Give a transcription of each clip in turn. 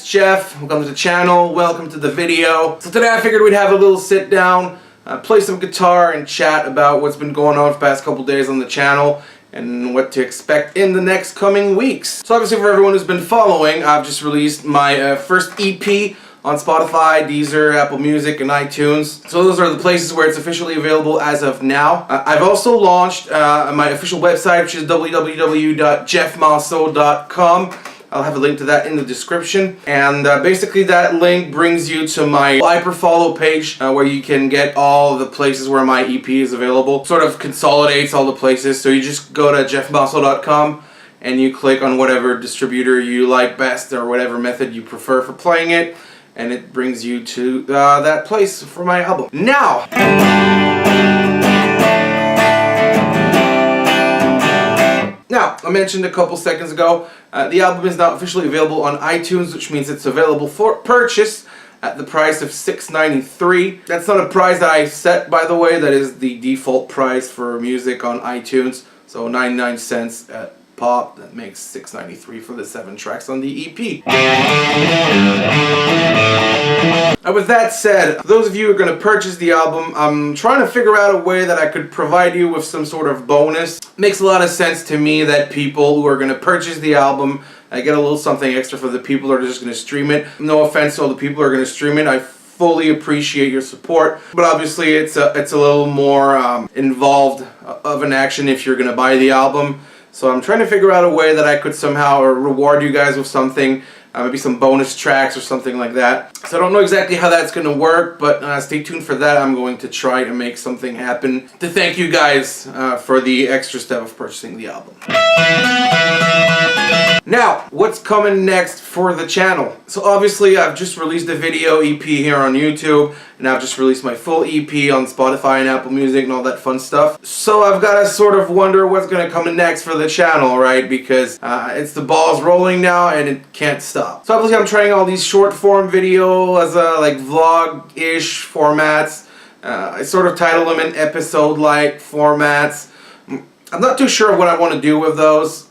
it's Jeff. Welcome to the channel. Welcome to the video. So today I figured we'd have a little sit down, play some guitar and chat about what's been going on for the past couple days on the channel and what to expect in the next coming weeks. So obviously for everyone who's been following, I've just released my first EP on Spotify, Deezer, Apple Music, and iTunes. So those are the places where it's officially available as of now. I've also launched my official website, which is www.jeffmanseau.com. I'll have a link to that in the description. And basically that link brings you to my like or follow page where you can get all the places where my EP is available. Sort of consolidates all the places. So you just go to jeffmanseau.com and you click on whatever distributor you like best or whatever method you prefer for playing it. And it brings you to that place for my album. Now, I mentioned a couple seconds ago, the album is now officially available on iTunes, which means it's available for purchase at the price of $6.93. That's not a price that I set, by the way. That is the default price for music on iTunes. So 99 cents at pop. That makes $6.93 for the 7 tracks on the EP. And with that said, for those of you who are going to purchase the album, I'm trying to figure out a way that I could provide you with some sort of bonus. Makes a lot of sense to me that people who are going to purchase the album, I get a little something extra for the people who are just going to stream it. No offense to all the people who are going to stream it. I fully appreciate your support, but obviously it's a little more involved of an action if you're going to buy the album. So I'm trying to figure out a way that I could somehow reward you guys with something, maybe some bonus tracks or something like that. So I don't know exactly how that's going to work, but stay tuned for that. I'm going to try to make something happen to thank you guys for the extra step of purchasing the album. Now, what's coming next for the channel? So obviously I've just released a video EP here on YouTube, and I've just released my full EP on Spotify and Apple Music and all that fun stuff. So I've got to sort of wonder what's going to come next for the channel, right? Because it's the ball's rolling now and it can't stop. So obviously I'm trying all these short form video as like vlog-ish formats. I sort of title them in episode-like formats. I'm not too sure what I want to do with those.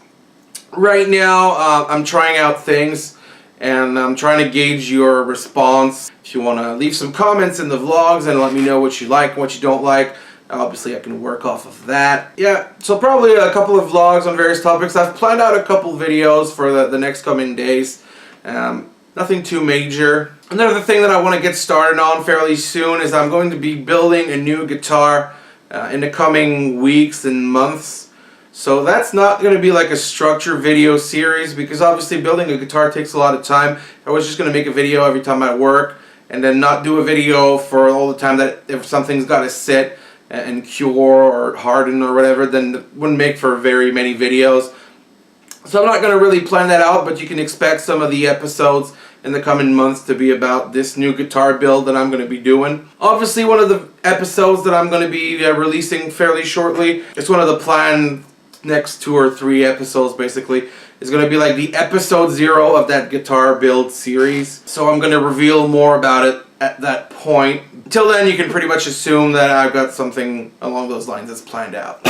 Right now, I'm trying out things, and I'm trying to gauge your response. If you want to leave some comments in the vlogs and let me know what you like and what you don't like, obviously I can work off of that. Yeah, so probably a couple of vlogs on various topics. I've planned out a couple videos for the next coming days. Nothing too major. Another thing that I want to get started on fairly soon is I'm going to be building a new guitar in the coming weeks and months. So that's not going to be like a structured video series, because obviously building a guitar takes a lot of time. I was just going to make a video every time I work and then not do a video for all the time that if something's got to sit and cure or harden or whatever, then it wouldn't make for very many videos. So I'm not going to really plan that out, but you can expect some of the episodes in the coming months to be about this new guitar build that I'm going to be doing. Obviously one of the episodes that I'm going to be releasing fairly shortly, it's one of the planned next 2 or 3 episodes basically, is going to be like the episode 0 of that guitar build series. So I'm going to reveal more about it at that point. Until then, you can pretty much assume that I've got something along those lines that's planned out.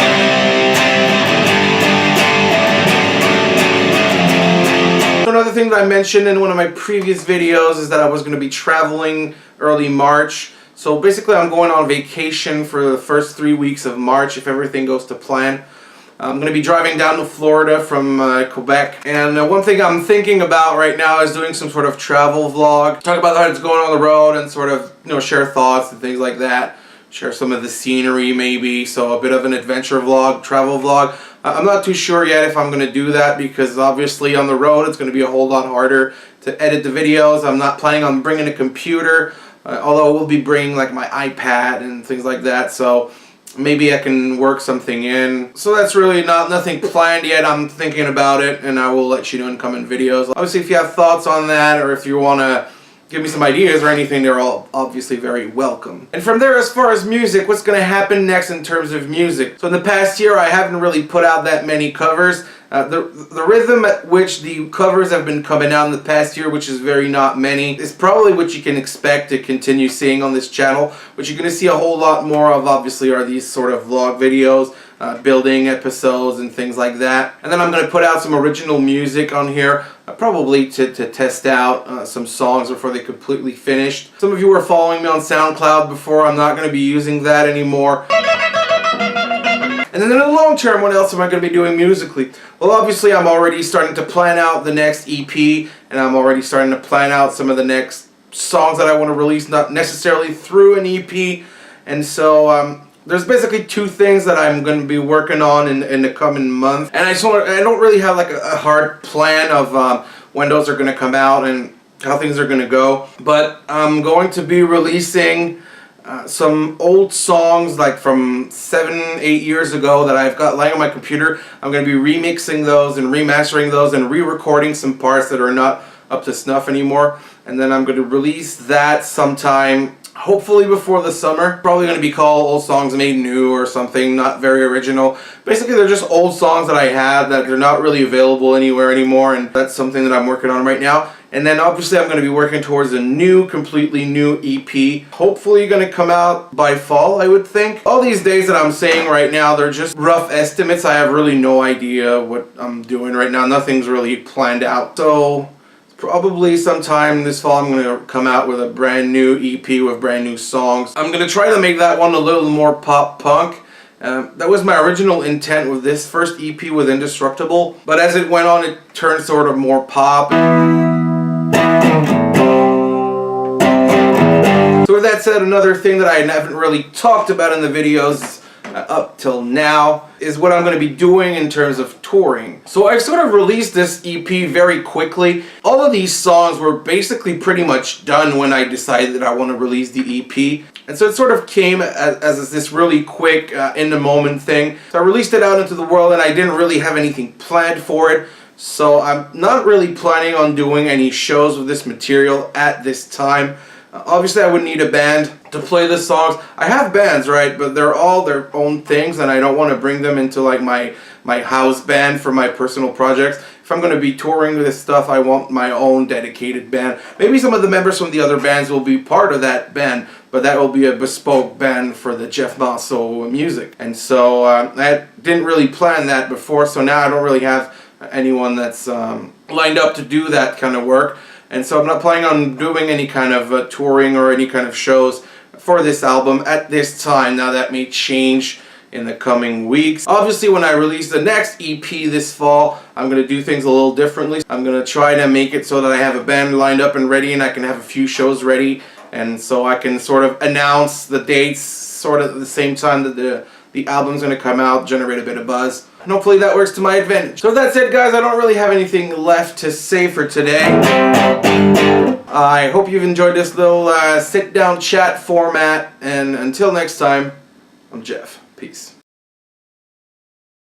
Another thing that I mentioned in one of my previous videos is that I was going to be traveling early March. So basically I'm going on vacation for the first 3 weeks of March if everything goes to plan. I'm going to be driving down to Florida from Quebec, and one thing I'm thinking about right now is doing some sort of travel vlog. Talk about how it's going on the road and sort of, share thoughts and things like that. Share some of the scenery maybe, so a bit of an adventure vlog, travel vlog. I'm not too sure yet if I'm going to do that, because obviously on the road it's going to be a whole lot harder to edit the videos. I'm not planning on bringing a computer, although I will be bringing like my iPad and things like that, so maybe I can work something in. So that's really nothing planned yet. I'm thinking about it, and I will let you know in coming videos. Obviously, if you have thoughts on that, or if you want to give me some ideas or anything, they're all obviously very welcome. And from there, as far as music, what's going to happen next in terms of music? So in the past year, I haven't really put out that many covers. The rhythm at which the covers have been coming out in the past year, which is very not many, is probably what you can expect to continue seeing on this channel. What you're going to see a whole lot more of, obviously, are these sort of vlog videos, building episodes and things like that. And then I'm going to put out some original music on here, probably to test out some songs before they completely finished. Some of you were following me on SoundCloud before. I'm not going to be using that anymore. And then in the long term, what else am I going to be doing musically? Well, obviously, I'm already starting to plan out the next EP, and I'm already starting to plan out some of the next songs that I want to release, not necessarily through an EP. And so there's basically two things that I'm going to be working on in the coming month. And I don't really have like a hard plan of when those are going to come out and how things are going to go. But I'm going to be releasing some old songs like from 7-8 years ago that I've got lying on my computer. I'm going to be remixing those and remastering those and re-recording some parts that are not up to snuff anymore. And then I'm going to release that sometime, hopefully before the summer. Probably going to be called Old Songs Made New or something, not very original. Basically, they're just old songs that I had that are not really available anywhere anymore, and that's something that I'm working on right now. And then obviously I'm going to be working towards a new, completely new EP. Hopefully going to come out by fall, I would think. All these days that I'm saying right now, they're just rough estimates. I have really no idea what I'm doing right now. Nothing's really planned out. So probably sometime this fall I'm going to come out with a brand new EP with brand new songs. I'm going to try to make that one a little more pop punk. That was my original intent with this first EP with Indestructible. But as it went on, it turned sort of more pop. So with that said, another thing that I haven't really talked about in the videos up till now is what I'm going to be doing in terms of touring. So I've sort of released this EP very quickly. All of these songs were basically pretty much done when I decided that I want to release the EP. And so it sort of came as this really quick, in-the-moment thing. So I released it out into the world and I didn't really have anything planned for it. So I'm not really planning on doing any shows with this material at this time. Obviously, I would need a band to play the songs. I have bands, right? But they're all their own things, and I don't want to bring them into like my house band for my personal projects. If I'm going to be touring this stuff, I want my own dedicated band. Maybe some of the members from the other bands will be part of that band, but that will be a bespoke band for the Jeff Manseau music. And so I didn't really plan that before, so now I don't really have anyone that's lined up to do that kind of work. And so I'm not planning on doing any kind of touring or any kind of shows for this album at this time. Now that may change in the coming weeks. Obviously, when I release the next EP this fall, I'm going to do things a little differently. I'm going to try to make it so that I have a band lined up and ready and I can have a few shows ready. And so I can sort of announce the dates sort of at the same time that the album's going to come out, generate a bit of buzz. And hopefully that works to my advantage. So that's it, guys. I don't really have anything left to say for today. I hope you've enjoyed this little sit-down chat format. And until next time, I'm Jeff. Peace.